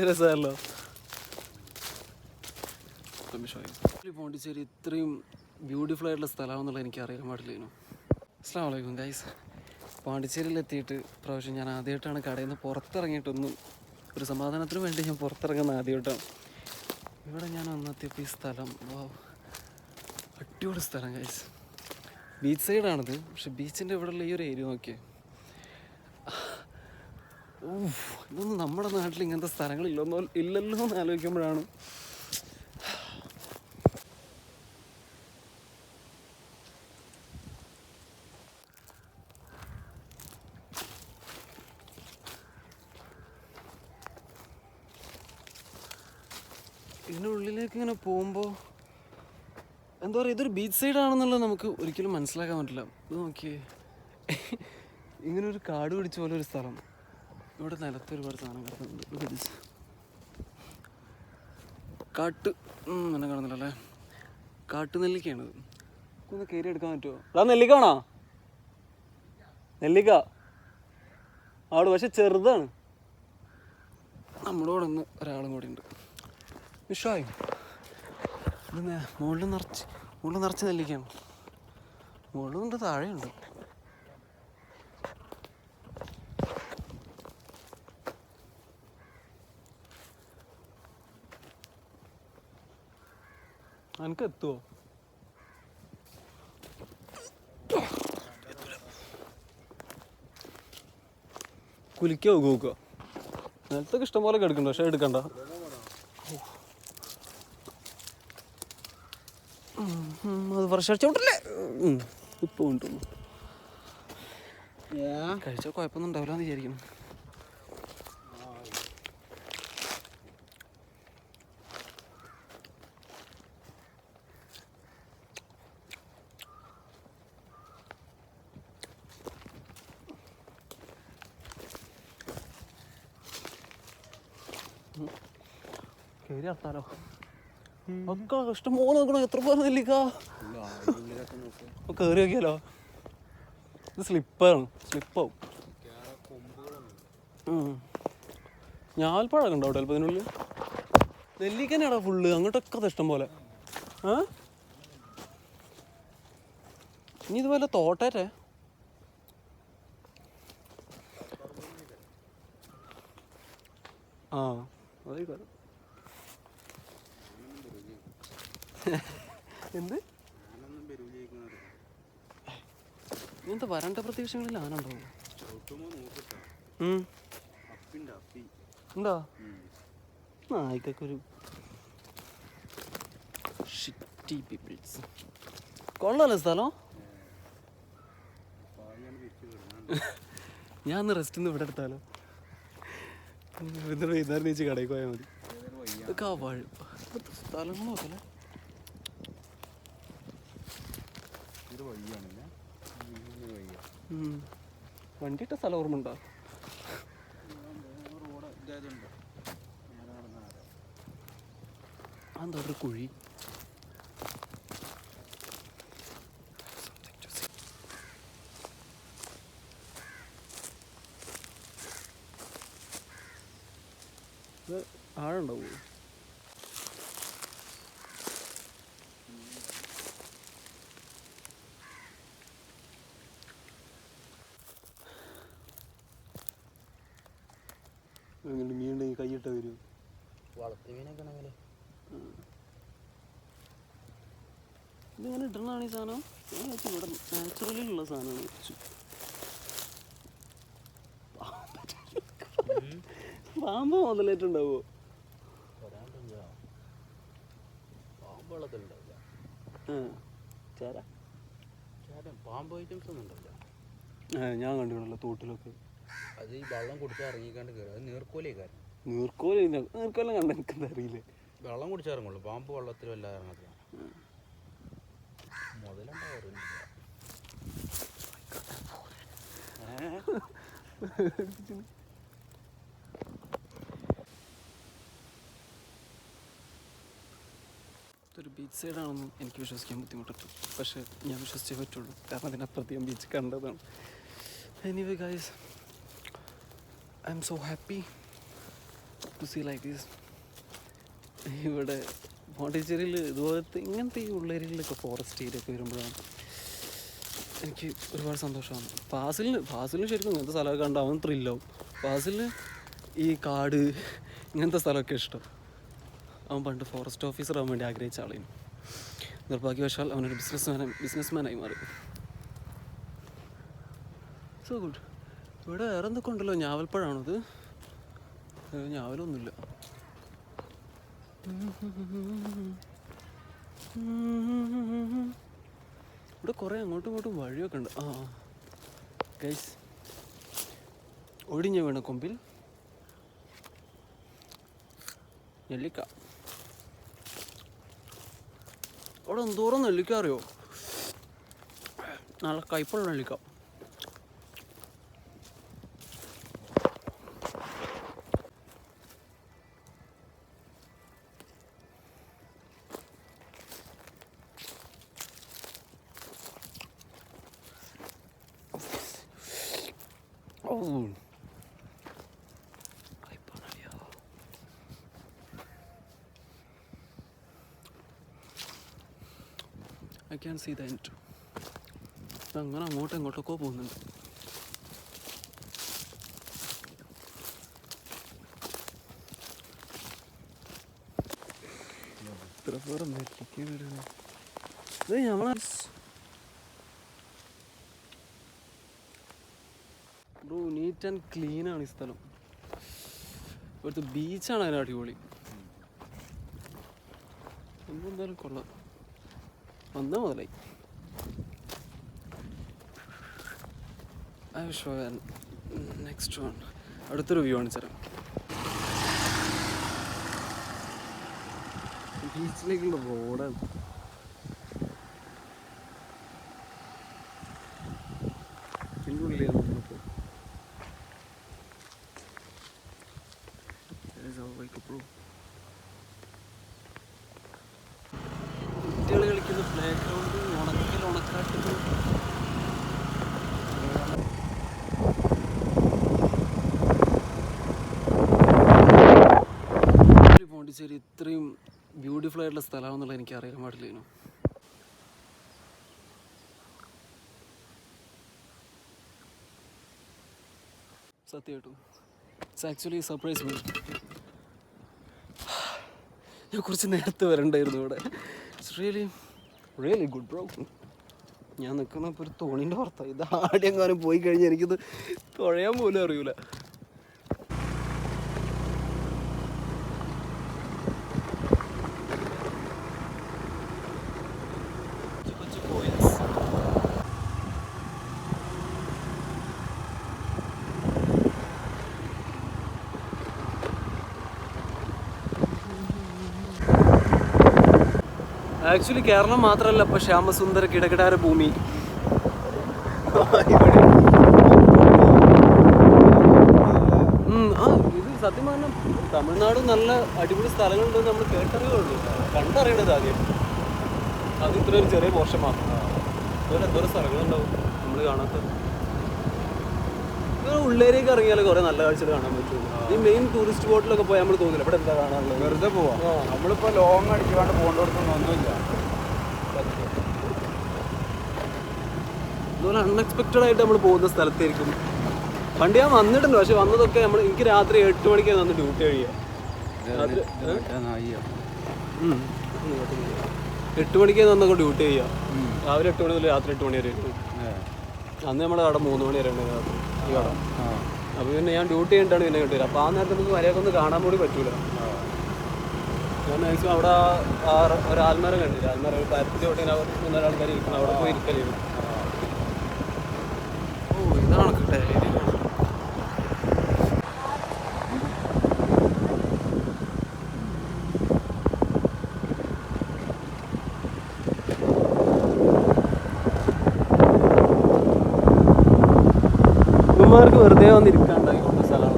രസമല്ലോ. പോണ്ടിച്ചേരി ഇത്രയും ബ്യൂട്ടിഫുൾ ആയിട്ടുള്ള സ്ഥലമാണെന്നുള്ളത് എനിക്ക് അറിയാൻ പാടില്ലായിരുന്നു. അസ്സലാമു അലൈക്കും ഗൈസ്. പോണ്ടിച്ചേരിയിലെത്തിയിട്ട് പ്രാവശ്യം ഞാൻ ആദ്യമായിട്ടാണ് കടയിൽ നിന്ന് പുറത്തിറങ്ങിയിട്ടൊന്നും ഒരു സമാധാനത്തിന് വേണ്ടി ഞാൻ പുറത്തിറങ്ങുന്ന ആദ്യമായിട്ടാണ്. ഇവിടെ ഞാൻ വന്നെത്തിയപ്പോൾ ഈ സ്ഥലം അടിപൊളി സ്ഥലം ഗൈസ്. ബീച്ച് സൈഡാണിത്. പക്ഷെ ബീച്ചിൻ്റെ ഇവിടെയുള്ള ഈ ഒരു ഏരിയ നോക്കിയേ, ഇതൊന്നും നമ്മുടെ നാട്ടിൽ ഇങ്ങനത്തെ ഇല്ലല്ലോ എന്ന് ആലോചിക്കുമ്പോഴാണ് ഇതിനുള്ളിലേക്ക് ഇങ്ങനെ പോകുമ്പോൾ എന്താ പറയുക, ഇതൊരു ബീച്ച് സൈഡാണെന്നുള്ളത് നമുക്ക് ഒരിക്കലും മനസ്സിലാക്കാൻ പറ്റില്ല. ഇത് നോക്കിയേ, ഇങ്ങനൊരു കാട് പിടിച്ച പോലെ ഒരു സ്ഥലം. ഇവിടെ നിലത്ത് ഒരുപാട് സാധനം കിടക്കുന്നുണ്ട്. എന്നെ കാണുന്നില്ലല്ലേ, കാട്ടുനെല്ലിക്കയാണിത്. ഒന്ന് കയറി എടുക്കാൻ പറ്റുമോ? അതാ നെല്ലിക്ക ആണോ? നെല്ലിക്ക ആട്, പക്ഷെ ചെറുതാണ്. നമ്മുടെ കൂടെ ഒന്ന് ഒരാളും കൂടി ഉണ്ട്. വിഷമായി ഇത് മുകളിൽ നിറച്ച് നെല്ലിക്കയാണ്. മുകളിലുണ്ട്, താഴെയുണ്ട്. എനിക്ക് എത്തുമോ? കുലിക്കോ കൂക്കോ? നിലത്തൊക്കെ ഇഷ്ടംപോലെ കിടക്കണ്ട, പക്ഷെ എടുക്കണ്ട. അത് വർഷടിച്ചോണ്ടല്ലേ ഇപ്പൊ കൊണ്ടുവന്നു. കഴിച്ചാൽ കുഴപ്പമൊന്നും ഉണ്ടാവില്ല എന്ന് വിചാരിക്കുന്നു. കയറി അർത്താലോ ഒക്കെ ഇഷ്ടം പോലെ നോക്കണോ? എത്ര പോലെ നെല്ലിക്ക കയറി നോക്കിയാലോ. ഇത് സ്ലിപ്പാവും. ഞാൽപ്പഴമൊക്കെ ഉണ്ടാവും ചിലപ്പോൾ ഇതിനുള്ളിൽ. നെല്ലിക്ക തന്നെയാടാ ഫുള്ള്. അങ്ങോട്ടൊക്കെ ഇഷ്ടം പോലെ. ഇനി ഇതുപോലെ തോട്ടേറ്റേ അതായിക്കോട്ടെ. എന്ത് ഇങ്ങനത്തെ വരണ്ട പ്രദേശങ്ങളിൽ ആനുണ്ടാവും. ഉണ്ടോ? നായിക്കൊരു കൊള്ളാലോ സ്ഥലം. ഞാൻ ഒന്ന് റെസ്റ്റ് ഒന്ന് ഇവിടെ എടുത്താലോ? വൈകുന്നേരം നീച്ച് കടയിൽ പോയാൽ മതി. ഇതൊക്കെ ആ വഴി സ്ഥലങ്ങൾ നോക്കല്ലേ. വണ്ടി ഇട്ട സ്ഥലം ഓർമ്മ ഉണ്ടോ? അതെന്താ ഒരു കുഴി? ആഴുണ്ടാവോ? മീനുണ്ടെങ്കിൽ കൈയിട്ട വരും. വളർത്തി മീനൊക്കെ ആണെങ്കിൽ ഇതിങ്ങനെ ഇടണതാണ് ഈ സാധനം. ഇവിടെ നാച്ചുറലി ഉള്ള സാധനമാണ്. പാമ്പ് മുതലായിട്ടുണ്ടാവോ? പാമ്പ് ഐറ്റംസ് ഒന്നും ഉണ്ടാവില്ല. ഞാൻ കണ്ടിട്ടുണ്ടല്ലോ തോട്ടിലൊക്കെ. അത് ഈ വെള്ളം കുടിച്ചാൽ ഇറങ്ങിക്കാണ്ട് കയറും. അത് നീർക്കോലം കണ്ട എനിക്കെന്താ അറിയില്ലേ. വെള്ളം കുടിച്ചിറങ്ങുള്ളൂ. പാമ്പ് വെള്ളത്തിൽ വല്ലാതെ ഇറങ്ങത്തില്ല. മുതലുണ്ടാവാറില്ല. ഇതൊരു ബീച്ച് സൈഡാണെന്നും എനിക്ക് വിശ്വസിക്കാൻ ബുദ്ധിമുട്ടുണ്ട്. പക്ഷേ ഞാൻ വിശ്വസിച്ചേ പറ്റുള്ളൂ, കാരണം അതിനപ്പുറത്ത് ഞാൻ ബീച്ച് കണ്ടതാണ്. Anyway guys, I am so happy. See like these. ഇവിടെ പോണ്ടിച്ചേരിയിൽ ഇതുപോലത്തെ ഇങ്ങനത്തെ ഈ ഉള്ളേരികളിലൊക്കെ ഫോറസ്റ്റ് ഏരിയയൊക്കെ വരുമ്പോഴാണ് എനിക്ക് ഒരുപാട് സന്തോഷമാണ്. ഫാസിലിന് ശരിക്കും ഇങ്ങനത്തെ സ്ഥലമൊക്കെ കണ്ടാവും ത്രില്ലാവും. ഫാസിലിന് ഈ കാട് ഇങ്ങനത്തെ സ്ഥലമൊക്കെ ഇഷ്ടം. അവൻ പണ്ട് ഫോറസ്റ്റ് ഓഫീസർ ആവാൻ വേണ്ടി ആഗ്രഹിച്ച ആളേന്. നിർഭാഗ്യവശാൽ അവനൊരു ബിസിനസ്മാനായി മാറി. So good. ഇവിടെ വേറെ എന്തൊക്കെ ഉണ്ടല്ലോ, ഞാവൽപ്പഴമാണത്. ഞാവലൊന്നുമില്ല. ഇവിടെ കുറേ അങ്ങോട്ടും ഇങ്ങോട്ടും വഴിയൊക്കെ ഉണ്ട്. ഗൈസ്, ഒടിഞ്ഞ വീണ കൊമ്പിൽ നെല്ലിക്ക. അവിടെ എന്തോരം നെല്ലിക്ക അറിയോ? നല്ല കയ്പുള്ള നെല്ലിക്ക. I can see the end. അങ്ങനെ അങ്ങോട്ടൊക്കെ പോകുന്നുണ്ട്. ഇത്ര പേരെ നെറ്റിക്ക് വരുന്നത് ഇത് നമ്മളെ ബ്രോ. നീറ്റ് ആൻഡ് ക്ലീനാണ് ഈ സ്ഥലം. ഇവിടുത്തെ ബീച്ചാണ് അതിന് അടിപൊളി. എന്തായാലും കൊള്ളാം. വന്ന മുതലായി. Show next one. അടുത്തൊരു വ്യൂ ആണ് ചേരാം. ബീച്ചിലേക്കുള്ള റോഡാണ്. ഇതിൻ്റെ ഉള്ളിലാണ് നമ്മളിപ്പോൾ. കുട്ടികൾ കളിക്കുന്ന പ്ലേ ഗ്രൗണ്ട് ഉണക്കാട്ടുകൾ. പോണ്ടിച്ചേരി ഇത്രയും ബ്യൂട്ടിഫുൾ ആയിട്ടുള്ള സ്ഥലമാണെന്നുള്ളത് എനിക്ക് അറിയാൻ പാടില്ലേനു. സത്യമായിട്ടും ഇറ്റ്സ് ആക്ച്വലി സർപ്രൈസ് മീ. ഞാൻ കുറച്ച് നേരത്തെ വരണ്ടായിരുന്നു ഇവിടെ. It's really good bro. ഞാൻ നിൽക്കുന്ന ഇപ്പോൾ ഒരു തോണിൻ്റെ പുറത്താണ്. ഇത് ആടെങ്ങാനും പോയി കഴിഞ്ഞാൽ എനിക്കിത് തുഴയാൻ പോലും അറിയില്ല. ആക്ച്വലി കേരളം മാത്രമല്ല ഇപ്പോൾ ശ്യാമസുന്ദര കിടകിടാര ഭൂമി. ഇത് സത്യം പറഞ്ഞാൽ തമിഴ്നാട് നല്ല അടിപൊളി സ്ഥലങ്ങളുണ്ടെന്ന് നമ്മൾ കേട്ടറിയുള്ളൂ. കണ്ടറിയണത് ആദ്യം. അത് ഇത്ര ഒരു ചെറിയ പോർഷൻ മാത്രം. അതുപോലെ എന്തോരം സ്ഥലങ്ങളുണ്ടാവും നമ്മൾ കാണാത്തത്. ഉള്ളേരിയൊക്കെ ഇറങ്ങിയാൽ കുറേ നല്ല കാഴ്ചകൾ കാണാൻ പറ്റും. ഈ മെയിൻ ടൂറിസ്റ്റ് സ്പോട്ടിലൊക്കെ പോയാൽ നമ്മൾ തോന്നില്ല ഇവിടെ എന്താ കാണാനുള്ളത്. വെറുതെ പോവാം. നമ്മളിപ്പോൾ ലോങ് അടിച്ചുകൊണ്ട് പോകേണ്ടവർക്കൊന്നും ഒന്നുമില്ല. അതുപോലെ അൺഎക്സ്പെക്റ്റഡ് ആയിട്ട് നമ്മൾ പോകുന്ന സ്ഥലത്തായിരിക്കും. പണ്ട് ഞാൻ വന്നിട്ടുണ്ട്, പക്ഷെ വന്നതൊക്കെ എനിക്ക് രാത്രി 8 മണിക്കാണ് വന്ന് ഡ്യൂട്ടി കഴിയുക. 8 മണിക്കാണ് വന്നൊക്കെ ഡ്യൂട്ടി ചെയ്യുക. രാവിലെ 8 മണി മുതൽ രാത്രി 8 മണി വരെ. അന്ന് നമ്മുടെ കട 3 മണി വരെ ഉണ്ട് രാത്രി ഈ കട. അപ്പോൾ പിന്നെ ഞാൻ ഡ്യൂട്ടി കഴിഞ്ഞിട്ടാണ് പിന്നെ കിട്ടിയത്. അപ്പോൾ ആ നേരത്തെ നമുക്ക് മര്യാദക്ക് ഒന്ന് കാണാൻ കൂടി പറ്റൂല. ഞാൻ മാക്സിമം അവിടെ ഒരു ആൽമരം കണ്ടില്ല. ആൽമരം ഒരു പരത്തി തൊട്ടിന് അവർ 3-4 ആൾക്കാർ ഇരിക്കണം. അവിടെ പോയി ഇരിക്കലായിരുന്നു. ഓ, ഇതാണ് കിട്ടേ. ഇവന്മാർക്ക് വെറുതെ വന്നിരിക്കാണ്ടായി കൊണ്ട് സ്ഥലമാണ്.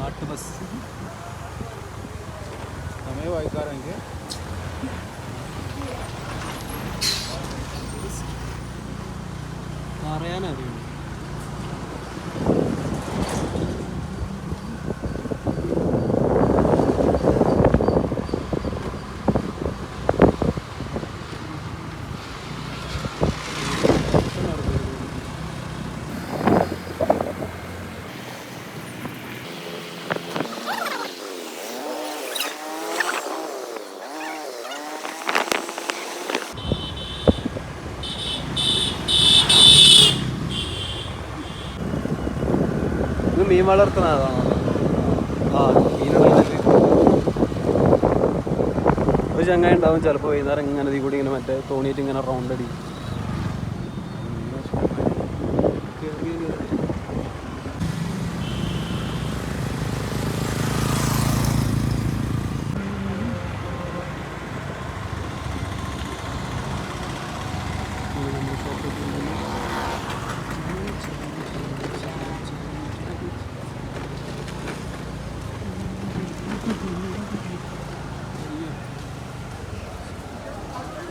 നാട്ടു ബസ് സമയം വായിക്കാറെങ്കിൽ പറയാനറിയുള്ളൂ. ഇത് മീൻ വളർത്തുന്നതാണോ? ആ, മീനുള്ളത് ഒരു ചങ്ങായി ഉണ്ടാവും ചിലപ്പോൾ വൈകുന്നേരം ഇങ്ങനെ ഇതിൽ കൂടി ഇങ്ങനെ മറ്റേ തോണിയിട്ട് ഇങ്ങനെ റൗണ്ട് അടി.